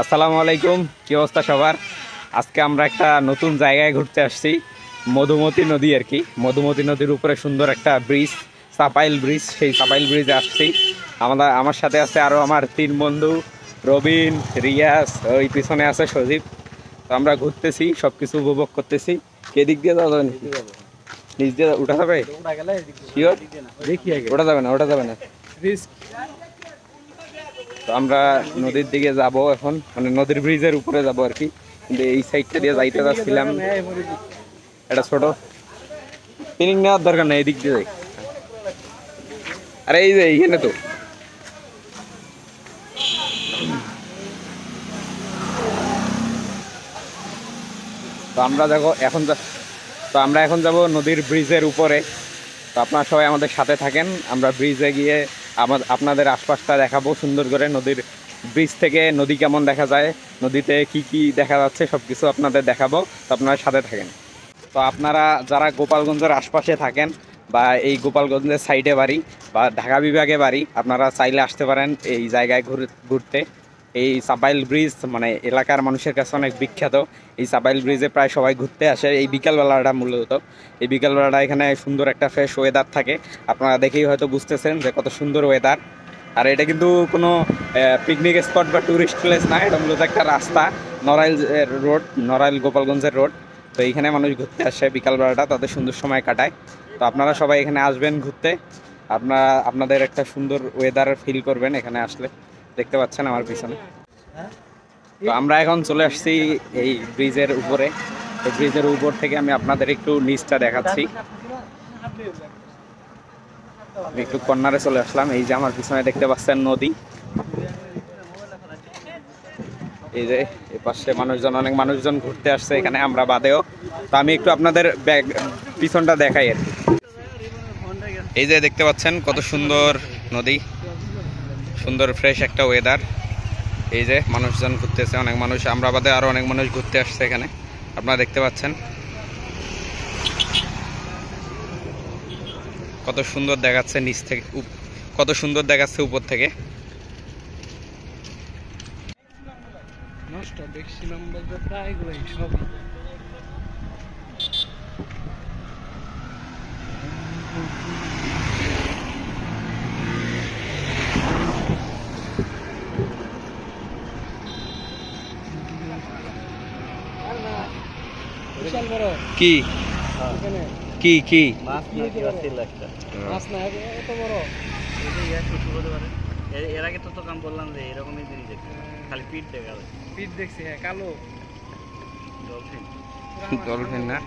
আসসালামু আলাইকুম, কি অবস্থা সবার? আজকে আমরা একটা নতুন জায়গায় ঘুরতে আসছি, মধুমতি নদী আর কি। মধুমতি নদীর উপরে সুন্দর একটা ব্রিজ, চাপাইল ব্রিজ। সেই চাপাইল ব্রিজে আসছি। আমার সাথে আছে আরও আমার তিন বন্ধু, রবিন, রিয়াজ, ওই পিছনে আছে সজীব। তো আমরা ঘুরতেছি, সব কিছু উপভোগ করতেছি। কে দিক দিয়ে যাওয়া যাবে নাকি? নিচ দিয়ে উঠা যাবে? শিওর? ওঠা যাবে না, ওঠা যাবে না। তো আমরা নদীর দিকে যাব এখন, মানে নদীর ব্রিজের উপরে যাব আর কি। কিন্তু এই সাইডটা দিয়ে যাইতে যাচ্ছিলাম, এটা ছোট পিনিক নেওয়ার দরকার নেই, এদিক দিয়ে যাই। আরে এই যে এইখানে তো তো আমরা যাবো এখন তো আমরা এখন যাব নদীর ব্রিজের উপরে। তো আপনারা সবাই আমাদের সাথে থাকেন, আমরা ব্রিজে গিয়ে আপনাদের আশপাশটা দেখাবো সুন্দর করে। নদীর ব্রিজ থেকে নদী কেমন দেখা যায়, নদীতে কি কি দেখা যাচ্ছে, সব কিছু আপনাদের দেখাবো। তো আপনারা সাথে থাকেন। তো আপনারা যারা গোপালগঞ্জের আশপাশে থাকেন বা এই গোপালগঞ্জের সাইডে বাড়ি বা ঢাকা বিভাগে বাড়ি, আপনারা চাইলে আসতে পারেন এই জায়গায় ঘুরতে। এই চাপাইল ব্রিজ মানে এলাকার মানুষের কাছে অনেক বিখ্যাত। এই চাপাইল ব্রিজে প্রায় সবাই ঘুরতে আসে এই বিকালবেলাটা মূলত। এই বিকালবেলাটা এখানে সুন্দর একটা ফ্রেশ ওয়েদার থাকে। আপনারা দেখেই হয়তো বুঝতেছেন যে কত সুন্দর ওয়েদার। আর এটা কিন্তু কোনো পিকনিক স্পট বা ট্যুরিস্ট প্লেস না, এটা মূলত একটা রাস্তা, নড়াইল রোড, নড়াইল গোপালগঞ্জের রোড। তো এইখানে মানুষ ঘুরতে আসে বিকালবেলাটা, তাদের সুন্দর সময় কাটায়। তো আপনারা সবাই এখানে আসবেন ঘুরতে, আপনাদের একটা সুন্দর ওয়েদার ফিল করবেন এখানে আসলে। দেখতে পাচ্ছেন আমার পিছনে। তো আমরা এখন চলে আসছি এই ব্রিজের উপরে। এই ব্রিজের উপর থেকে আমি আপনাদের একটু নিচটা দেখাচ্ছি। আমি একটু কর্নারে চলে আসলাম। এই যে আমার পিছনে দেখতে পাচ্ছেন নদী। এই যে এই পাশে অনেক মানুষজন ঘুরতে আসছে এখানে, আমরা বাদেও। তো আমি একটু আপনাদের পিছনটা দেখাই আর কি। এই যে দেখতে পাচ্ছেন কত সুন্দর নদী, সুন্দর ফ্রেশ একটা ওয়েদার। এই যে মানুষজন ঘুরতেছে, অনেক মানুষ, আমরা বাদে আরো অনেক মানুষ ঘুরতে আসছে এখানে, আপনারা দেখতে পাচ্ছেন। কত সুন্দর দেখাচ্ছে নিচ থেকে, কত সুন্দর দেখাচ্ছে উপর থেকে। কি কি কি এর আগে তো কাম বললাম যে এরকমই জিনিস দেখছি, খালি পিঠ দেখা, পিঠ দেখছি। হ্যাঁ, কালো ডলফিন না?